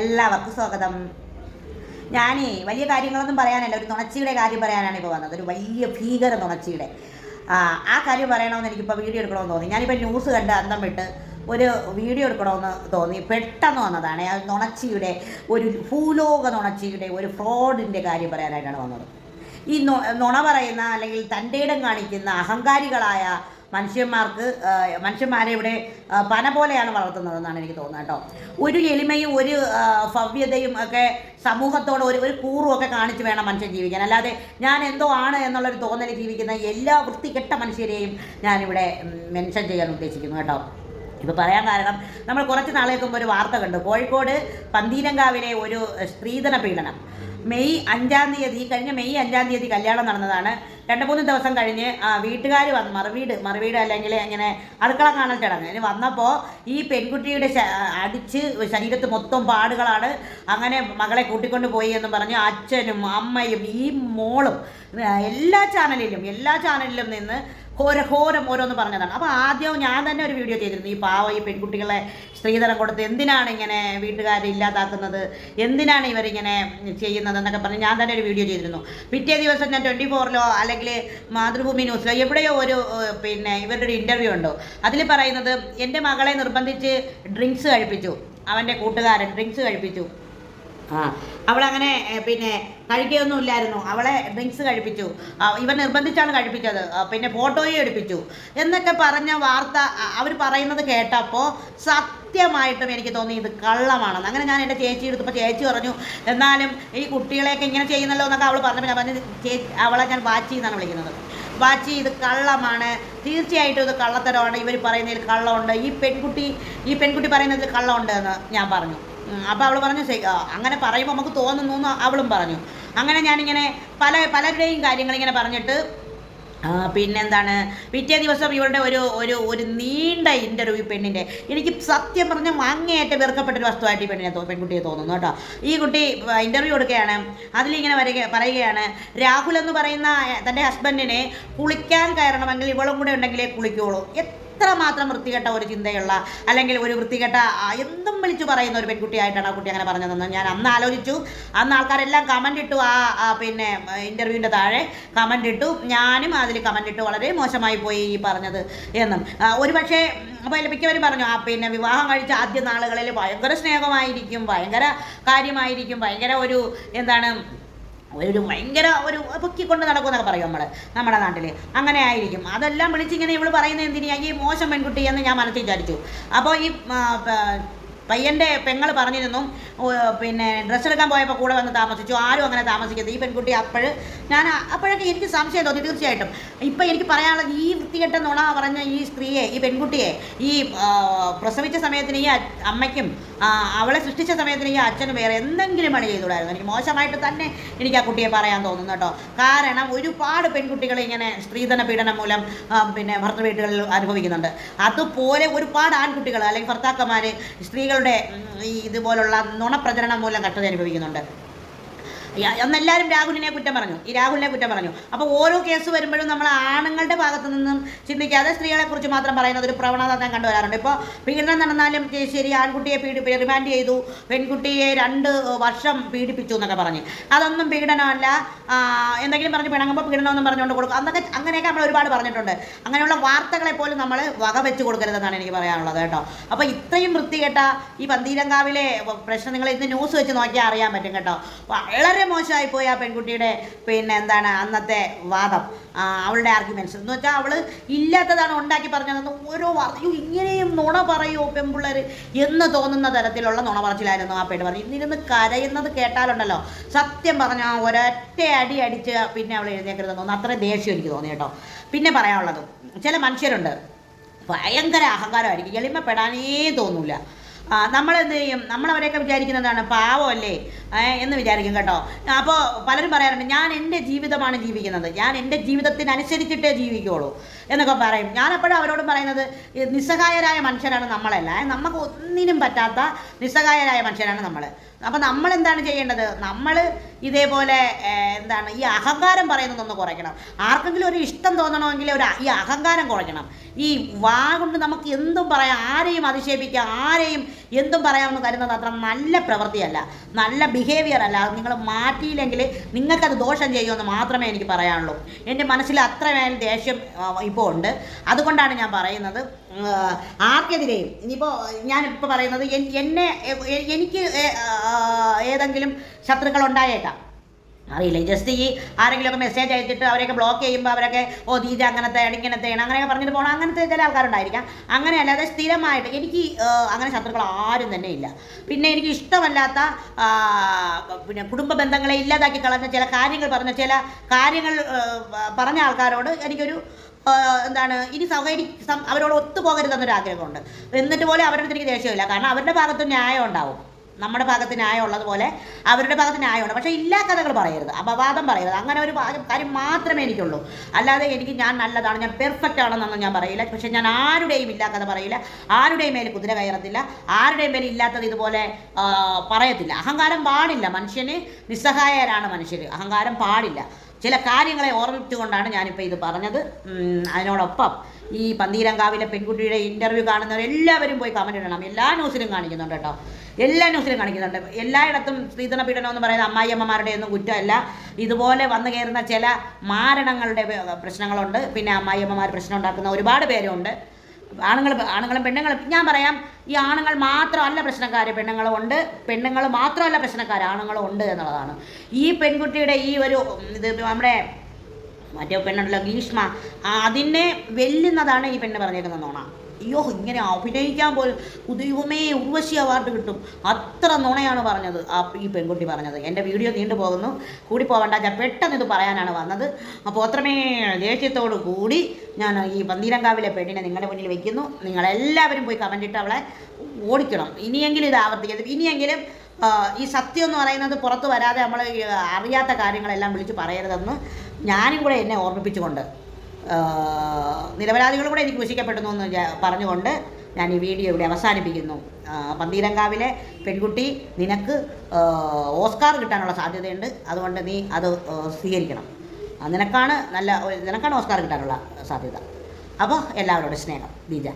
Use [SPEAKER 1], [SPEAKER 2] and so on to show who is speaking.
[SPEAKER 1] എല്ലാവർക്കും സ്വാഗതം. ഞാനേ വലിയ കാര്യങ്ങളൊന്നും പറയാനല്ല, ഒരു നുണച്ചിയുടെ കാര്യം പറയാനാണ് ഇപ്പോൾ വന്നത്. ഒരു വലിയ ഭീകര നുണച്ചിയുടെ ആ കാര്യം പറയണമെന്ന് എനിക്കിപ്പോൾ വീഡിയോ എടുക്കണമെന്ന് തോന്നി. ഞാനിപ്പോൾ ന്യൂസ് കണ്ട് അന്തം വിട്ട് ഒരു വീഡിയോ എടുക്കണമെന്ന് തോന്നി. പെട്ടെന്ന് വന്നതാണ് ആ നുണച്ചിയുടെ, ഒരു ഭൂലോക നുണച്ചിയുടെ, ഒരു ഫ്രോഡിൻ്റെ കാര്യം പറയാനായിട്ടാണ് വന്നത്. ഈ നുണ പറയുന്ന അല്ലെങ്കിൽ തൻ്റെ ഇടം കാണിക്കുന്ന അഹങ്കാരികളായ മനുഷ്യന്മാരെ ഇവിടെ പന പോലെയാണ് വളർത്തുന്നതെന്നാണ് എനിക്ക് തോന്നുന്നത് കേട്ടോ. ഒരു എളിമയും ഒരു ഭവ്യതയും ഒക്കെ സമൂഹത്തോട് ഒരു കൂറും ഒക്കെ കാണിച്ച് വേണം മനുഷ്യൻ ജീവിക്കാൻ. അല്ലാതെ ഞാൻ എന്തോ ആണ് എന്നുള്ളൊരു തോന്നൽ ജീവിക്കുന്ന എല്ലാ വൃത്തികെട്ട മനുഷ്യരെയും ഞാനിവിടെ മെൻഷൻ ചെയ്യാൻ ഉദ്ദേശിക്കുന്നു കേട്ടോ. ഇപ്പോൾ പറയാൻ കാരണം, നമ്മൾ കുറച്ച് നാളേക്ക് മുമ്പ് ഒരു വാർത്ത കണ്ടു. കോഴിക്കോട് പന്തീരങ്കാവിലെ ഒരു സ്ത്രീധന പീഡനം. മെയ് 5 തീയതി, കഴിഞ്ഞ മെയ് 5 കല്യാണം നടന്നതാണ്. 2-3 ദിവസം കഴിഞ്ഞ് വീട്ടുകാർ വന്ന് മറുവീട് അല്ലെങ്കിൽ ഇങ്ങനെ അടുക്കള കാണൽ ചടങ്ങ് അതിന് വന്നപ്പോൾ ഈ പെൺകുട്ടിയുടെ അടിച്ച് ശരീരത്ത് മൊത്തം പാടുകളാണ്. അങ്ങനെ മകളെ കൂട്ടിക്കൊണ്ട് പോയി എന്ന് പറഞ്ഞ് അച്ഛനും അമ്മയും ഈ മോളും എല്ലാ ചാനലിലും നിന്ന് ഘോരം ഓരോന്ന് പറഞ്ഞതാണ്. അപ്പോൾ ആദ്യം ഞാൻ തന്നെ ഒരു വീഡിയോ ചെയ്തിരുന്നു. ഈ പെൺകുട്ടികളെ സ്ത്രീധനം കൊടുത്ത് എന്തിനാണ് ഇങ്ങനെ വീട്ടുകാരെ ഇല്ലാതാക്കുന്നത്, എന്തിനാണ് ഇവരിങ്ങനെ ചെയ്യുന്നത് എന്നൊക്കെ പറഞ്ഞ് ഞാൻ തന്നെ ഒരു വീഡിയോ ചെയ്തിരുന്നു. പിറ്റേ ദിവസം ഞാൻ 24-ലോ അല്ലെങ്കിൽ മാതൃഭൂമി ന്യൂസിലോ എവിടെയോ ഇവരുടെ ഒരു ഇൻ്റർവ്യൂ ഉണ്ടോ, അതിൽ പറയുന്നത് എൻ്റെ മകളെ നിർബന്ധിച്ച് ഡ്രിങ്ക്സ് കഴിപ്പിച്ചു, അവൻ്റെ കൂട്ടുകാരൻ ഡ്രിങ്ക്സ് കഴിപ്പിച്ചു. അവളങ്ങനെ കഴിക്കുകയൊന്നുമില്ലായിരുന്നു, അവളെ ഡ്രിങ്ക്സ് കഴിപ്പിച്ചു, ഇവൻ നിർബന്ധിച്ചാണ് കഴിപ്പിച്ചത്, ഫോട്ടോയും എടുപ്പിച്ചു എന്നൊക്കെ പറഞ്ഞ വാർത്ത അവർ പറയുന്നത് കേട്ടപ്പോൾ സത്യമായിട്ടും എനിക്ക് തോന്നി ഇത് കള്ളമാണെന്ന്. അങ്ങനെ ഞാൻ എൻ്റെ ചേച്ചി എടുത്തപ്പോൾ ചേച്ചി പറഞ്ഞു, എന്നാലും ഈ കുട്ടികളെയൊക്കെ ഇങ്ങനെ ചെയ്യുന്നല്ലോ എന്നൊക്കെ അവൾ പറഞ്ഞപ്പോൾ ഞാൻ പറഞ്ഞു, അവളെ ഞാൻ ബാച്ചി എന്നാണ് വിളിക്കുന്നത്. ബാച്ചി, ഇത് കള്ളമാണ്, തീർച്ചയായിട്ടും ഇത് കള്ളത്തരമാണ്, ഇവർ പറയുന്നതിൽ കള്ളമുണ്ട്, ഈ പെൺകുട്ടി പറയുന്നതിൽ കള്ളമുണ്ട് എന്ന് ഞാൻ പറഞ്ഞു. അപ്പോൾ അവൾ പറഞ്ഞു, അങ്ങനെ പറയുമ്പോൾ നമുക്ക് തോന്നുന്നു എന്ന് അവളും പറഞ്ഞു. അങ്ങനെ ഞാനിങ്ങനെ പലരുടെയും കാര്യങ്ങളിങ്ങനെ പറഞ്ഞിട്ട് പിറ്റേ ദിവസം ഇവരുടെ ഒരു നീണ്ട ഇൻ്റർവ്യൂ പെണ്ണിൻ്റെ, എനിക്ക് സത്യം പറഞ്ഞാൽ അങ്ങേയറ്റ വെറുക്കപ്പെട്ടൊരു വസ്തുവായിട്ട് ഈ പെൺകുട്ടിയെ തോന്നുന്നു കേട്ടോ. ഈ കുട്ടി ഇൻ്റർവ്യൂ കൊടുക്കുകയാണ്. അതിലിങ്ങനെ പറയുകയാണ്, രാഹുൽ എന്ന് പറയുന്ന തൻ്റെ ഹസ്ബൻഡിനെ കുളിക്കാൻ കയറണമെങ്കിൽ ഇവളും കൂടെ ഉണ്ടെങ്കിലേ കുളിക്കുകയുള്ളൂ. എത്രമാത്രം വൃത്തികെട്ട ഒരു ചിന്തയുള്ള, അല്ലെങ്കിൽ ഒരു വൃത്തികെട്ട എന്തും വിളിച്ചു പറയുന്ന ഒരു പെൺകുട്ടിയായിട്ടാണ് ആ കുട്ടി അങ്ങനെ പറഞ്ഞതെന്ന് ഞാൻ അന്ന് ആലോചിച്ചു. അന്ന് ആൾക്കാരെല്ലാം കമൻ്റ് ഇട്ടു, ഇൻ്റർവ്യൂവിൻ്റെ താഴെ കമൻ്റ് ഇട്ടു. ഞാനും അതിൽ കമൻ്റ് ഇട്ടു, വളരെ മോശമായി പോയി ഈ പറഞ്ഞത് എന്നും. ഒരു പക്ഷേ അപ്പോൾ മിക്കവരും പറഞ്ഞു, വിവാഹം കഴിച്ച ആദ്യ നാളുകളിൽ ഭയങ്കര സ്നേഹമായിരിക്കും, ഭയങ്കര കാര്യമായിരിക്കും, ഭയങ്കര ഭയങ്കര പൊക്കിക്കൊണ്ട് നടക്കുമെന്നൊക്കെ പറയും നമ്മുടെ നാട്ടിൽ. അങ്ങനെ ആയിരിക്കും. അതെല്ലാം വിളിച്ചിങ്ങനെ ഇവൾ പറയുന്നത് എന്തിനാ, ഈ മോശം പെൺകുട്ടി എന്ന് ഞാൻ മനസ്സിൽ വിചാരിച്ചു. അപ്പോൾ ഈ പയ്യൻ്റെ പെങ്ങൾ പറഞ്ഞിരുന്നു, ഡ്രസ്സ് എടുക്കാൻ പോയപ്പോൾ കൂടെ വന്ന് താമസിച്ചു, ആരും അങ്ങനെ താമസിക്കരുത്. ഈ പെൺകുട്ടി അപ്പോഴൊക്കെ എനിക്ക് സംശയം തോന്നി. തീർച്ചയായിട്ടും ഇപ്പം എനിക്ക് പറയാനുള്ളത്, ഈ വൃത്തികെട്ട നുണ പറഞ്ഞ ഈ സ്ത്രീയെ, ഈ പെൺകുട്ടിയെ, ഈ പ്രസവിച്ച സമയത്തിന് ഈ അമ്മയ്ക്കും അവളെ സൃഷ്ടിച്ച സമയത്തിന് ഈ അച്ഛനും വേറെ എന്തെങ്കിലും പണി ചെയ്തുകൂടായിരുന്നു. എനിക്ക് മോശമായിട്ട് തന്നെ എനിക്ക് ആ കുട്ടിയെ പറയാൻ തോന്നുന്നു കേട്ടോ. കാരണം ഒരുപാട് പെൺകുട്ടികൾ ഇങ്ങനെ സ്ത്രീധന പീഡനം മൂലം ഭർത്തൃ വീട്ടുകളിൽ അനുഭവിക്കുന്നുണ്ട്. അതുപോലെ ഒരുപാട് ആൺകുട്ടികൾ അല്ലെങ്കിൽ ഭർത്താക്കന്മാർ സ്ത്രീകളുടെ ഇതുപോലുള്ള നുണപ്രചരണം മൂലം കഷ്ടത അനുഭവിക്കുന്നുണ്ട്. അന്നെല്ലാവരും രാഹുലിനെ കുറ്റം പറഞ്ഞു. അപ്പോൾ ഓരോ കേസ് വരുമ്പോഴും നമ്മൾ ആണുങ്ങളുടെ ഭാഗത്തു നിന്നും ചിന്തിക്കാതെ സ്ത്രീകളെക്കുറിച്ച് മാത്രം പറയുന്നത് ഒരു പ്രവണത ഞാൻ കണ്ടുവരാറുണ്ട്. ഇപ്പോൾ പീഡനം നടന്നാലും ശരി, ആൺകുട്ടിയെ റിമാൻഡ് ചെയ്തു, പെൺകുട്ടിയെ 2 വർഷം പീഡിപ്പിച്ചു എന്നൊക്കെ പറഞ്ഞ്, അതൊന്നും പീഡനമല്ല, എന്തെങ്കിലും പറഞ്ഞ് പിണങ്ങുമ്പോൾ പീഡനമൊന്നും പറഞ്ഞുകൊണ്ട് കൊടുക്കും, അങ്ങനെയൊക്കെ നമ്മൾ ഒരുപാട് പറഞ്ഞിട്ടുണ്ട്. അങ്ങനെയുള്ള വാർത്തകളെ പോലും നമ്മൾ വക വെച്ച് കൊടുക്കരുതെന്നാണ് എനിക്ക് പറയാനുള്ളത് കേട്ടോ. അപ്പോൾ ഇത്രയും വൃത്തികെട്ട ഈ പന്തീരങ്കാവിലെ പ്രശ്നം നിങ്ങൾ ഇന്ന് ന്യൂസ് വെച്ച് നോക്കിയാൽ അറിയാൻ പറ്റും കേട്ടോ. വളരെ മോശമായിപ്പോയി ആ പെൺകുട്ടിയുടെ അന്നത്തെ വാദം, അവളുടെ ആർഗ്യുമെൻറ്റ്സ് എന്ന് വെച്ചാൽ അവൾ ഇല്ലാത്തതാണ് ഉണ്ടാക്കി പറഞ്ഞതെന്ന് ഇങ്ങനെയും നുണ പറയുമോ പെൺപിള്ളേർ എന്ന് തോന്നുന്ന തരത്തിലുള്ള നുണ പറച്ചിലായിരുന്നു ആ പെണ്ണ് പറഞ്ഞു. ഇന്നിരുന്ന് കരയുന്നത് കേട്ടാലുണ്ടല്ലോ, സത്യം പറഞ്ഞാൽ ഒരൊറ്റ അടി അടിച്ച് അവൾ എഴുന്നേക്കരുതെന്ന് തോന്നുന്നു. അത്രയും ദേഷ്യം എനിക്ക് തോന്നി കേട്ടോ. പിന്നെ പറയാനുള്ളത്, ചില മനുഷ്യരുണ്ട് ഭയങ്കര അഹങ്കാരമായിരിക്കും, എളിമപ്പെടാനേ തോന്നൂല. നമ്മളെന്ത് ചെയ്യും, നമ്മളവരെയൊക്കെ വിചാരിക്കുന്നതാണ് പാവമല്ലേ എന്ന് വിചാരിക്കും കേട്ടോ. അപ്പോൾ പലരും പറയാറുണ്ട്, ഞാൻ എൻ്റെ ജീവിതമാണ് ജീവിക്കുന്നത്, ഞാൻ എൻ്റെ ജീവിതത്തിനനുസരിച്ചിട്ടേ ജീവിക്കുകയുള്ളൂ എന്നൊക്കെ പറയും. ഞാനപ്പോഴും അവരോടും പറയുന്നത്, നിസ്സഹായരായ മനുഷ്യരാണ് നമ്മളല്ല, നമുക്ക് ഒന്നിനും പറ്റാത്ത നിസ്സഹായരായ മനുഷ്യരാണ് നമ്മൾ. അപ്പോൾ നമ്മൾ എന്താണ് ചെയ്യേണ്ടത്, നമ്മൾ ഇതേപോലെ ഈ അഹങ്കാരം പറയുന്നതൊന്ന് കുറയ്ക്കണം. ആർക്കെങ്കിലും ഒരു ഇഷ്ടം തോന്നണമെങ്കിൽ ഈ അഹങ്കാരം കുറയ്ക്കണം. ഈ വാ കൊണ്ട് നമുക്ക് എന്തും പറയാം, ആരെയും അധിക്ഷേപിക്കാം, ആരെയും എന്തും പറയാമെന്ന് കരുതുന്നത് അത്ര നല്ല പ്രവൃത്തിയല്ല, നല്ല ബിഹേവിയർ അല്ല. അത് നിങ്ങൾ മാറ്റിയില്ലെങ്കിൽ നിങ്ങൾക്കത് ദോഷം ചെയ്യുമെന്ന് മാത്രമേ എനിക്ക് പറയാനുള്ളൂ. എൻ്റെ മനസ്സിൽ അത്രമേൽ ദേഷ്യം ഇപ്പോൾ ഉണ്ട്. അതുകൊണ്ടാണ് ഞാൻ പറയുന്നത്, ആർക്കെതിരെയും ഇനിയിപ്പോൾ ഞാനിപ്പോൾ പറയുന്നത് എനിക്ക് ഏതെങ്കിലും ശത്രുക്കൾ ഉണ്ടായേക്കാം, അറിയില്ല. ജസ്റ്റ് ഈ ആരെങ്കിലുമൊക്കെ മെസ്സേജ് അയച്ചിട്ട് അവരെയൊക്കെ ബ്ലോക്ക് ചെയ്യുമ്പോൾ അവരൊക്കെ ദീജ അങ്ങനത്തെ ഇങ്ങനത്തെയാണ് അങ്ങനെയൊക്കെ പറഞ്ഞിട്ട് പോകണം, അങ്ങനത്തെ ചില ആൾക്കാരുണ്ടായിരിക്കാം. അങ്ങനെയല്ലാതെ സ്ഥിരമായിട്ട് എനിക്ക് അങ്ങനെ ശത്രുക്കൾ ആരും തന്നെ ഇല്ല. പിന്നെ എനിക്ക് ഇഷ്ടമല്ലാത്ത പിന്നെ കുടുംബ ബന്ധങ്ങളെ ഇല്ലാതാക്കി കളഞ്ഞ ചില കാര്യങ്ങൾ പറഞ്ഞ ആൾക്കാരോട് എനിക്കൊരു എന്താണ് ഇനി അവരോട് ഒത്തുപോകരുതെന്നൊരു ആഗ്രഹമുണ്ട്. എന്നിട്ട് പോലെ അവരുടെ അടുത്ത് എനിക്ക് ദേഷ്യമില്ല. കാരണം അവരുടെ ഭാഗത്ത് ന്യായം ഉണ്ടാവും, നമ്മുടെ ഭാഗത്ത് ന്യായം ഉള്ളതുപോലെ അവരുടെ ഭാഗത്ത് ന്യായമുണ്ട്. പക്ഷേ ഇല്ലാ കഥകൾ പറയരുത്, അപവാദം പറയരുത്. അങ്ങനെ ഒരു കാര്യം മാത്രമേ എനിക്കുള്ളൂ. അല്ലാതെ ഞാൻ നല്ലതാണ്, ഞാൻ പെർഫെക്റ്റ് ആണെന്നൊന്നും ഞാൻ പറയില്ല. പക്ഷേ ഞാൻ ആരുടെയും ഇല്ലാ കഥ പറയില്ല, ആരുടെയും മേൽ കുതിര കയറത്തില്ല, ആരുടെയും മേൽ ഇല്ലാത്തത് ഇതുപോലെ പറയത്തില്ല. അഹങ്കാരം പാടില്ല. മനുഷ്യന് നിസ്സഹായരാണ് മനുഷ്യർ, അഹങ്കാരം പാടില്ല. ചില കാര്യങ്ങളെ ഓർമ്മിച്ചുകൊണ്ടാണ് ഞാനിപ്പോൾ ഇത് പറഞ്ഞത്. അതിനോടൊപ്പം ഈ പന്തീരങ്കാവിലെ പെൺകുട്ടിയുടെ ഇൻ്റർവ്യൂ കാണുന്നവരെല്ലാവരും പോയി കമൻറ്റ് ഇടണം. എല്ലാ ന്യൂസിലും കാണിക്കുന്നുണ്ട് കേട്ടോ, എല്ലാ ന്യൂസിലും കാണിക്കുന്നുണ്ട്. എല്ലായിടത്തും സ്ത്രീധന പീഡനം എന്ന് പറയുന്ന അമ്മായിയമ്മമാരുടെ ഒന്നും കുറ്റമല്ല. ഇതുപോലെ വന്നു കയറുന്ന ചില മാരണങ്ങളുടെ പ്രശ്നങ്ങളുണ്ട്. പിന്നെ അമ്മായിയമ്മമാർ പ്രശ്നം ഉണ്ടാക്കുന്ന ഒരുപാട് പേരുണ്ട്. ആണുങ്ങളും പെണ്ണുങ്ങളും. ഞാൻ പറയാം, ഈ ആണുങ്ങൾ മാത്രമല്ല പ്രശ്നക്കാർ, പെണ്ണുങ്ങളും ഉണ്ട്. പെണ്ണുങ്ങൾ മാത്രമല്ല പ്രശ്നക്കാർ, ആണുങ്ങളും ഉണ്ട് എന്നുള്ളതാണ്. ഈ പെൺകുട്ടിയുടെ ഈ ഒരു ഇത് നമ്മുടെ മറ്റേ പെണ്ണുണ്ടല്ലോ ഗ്രീഷ്മ, അതിനെ വെല്ലുന്നതാണ് ഈ പെണ്ണ് പറഞ്ഞേക്കുന്ന നോണ. അയ്യോ, ഇങ്ങനെ അഭിനയിക്കാൻ പോലും ദൈവമേ ഉർവശി അവാർഡ് കിട്ടും, അത്ര നുണയാണ് പറഞ്ഞത് ഈ പെൺകുട്ടി പറഞ്ഞത്. എൻ്റെ വീഡിയോ നീണ്ടു പോകുന്നു, കൂടി പോകണ്ട. ഞാൻ പെട്ടെന്ന് ഇത് പറയാനാണ് വന്നത്. അപ്പോൾ അത്രമേ ദേഷ്യത്തോടു കൂടി ഞാൻ ഈ പന്തീരങ്കാവിലെ പെണ്ണിനെ നിങ്ങളുടെ മുന്നിൽ വയ്ക്കുന്നു. നിങ്ങളെല്ലാവരും പോയി കമൻ്റ് ഇട്ട് അവളെ ഓടിക്കണം. ഇനിയെങ്കിലും ഇത് ആവർത്തിക്കരുത്. ഇനിയെങ്കിലും ഈ സത്യം എന്ന് പറയുന്നത് പുറത്ത് വരാതെ നമ്മൾ അറിയാത്ത കാര്യങ്ങളെല്ലാം വിളിച്ച് പറയരുതെന്ന് ഞാനും കൂടെ എന്നെ ഓർമ്മിപ്പിച്ചുകൊണ്ട്, നിരപരാധികളും കൂടെ എനിക്ക് ക്രൂശിക്കപ്പെടുന്നു എന്ന് പറഞ്ഞുകൊണ്ട് ഞാൻ ഈ വീഡിയോ ഇവിടെ അവസാനിപ്പിക്കുന്നു. പന്തീരങ്കാവിലെ പെൺകുട്ടി, നിനക്ക് ഓസ്കാർ കിട്ടാനുള്ള സാധ്യതയുണ്ട്. അതുകൊണ്ട് നീ അത് സ്വീകരിക്കണം. നിനക്കാണ് ഓസ്കാർ കിട്ടാനുള്ള സാധ്യത. അപ്പോൾ എല്ലാവരോടും സ്നേഹം, ദീജ.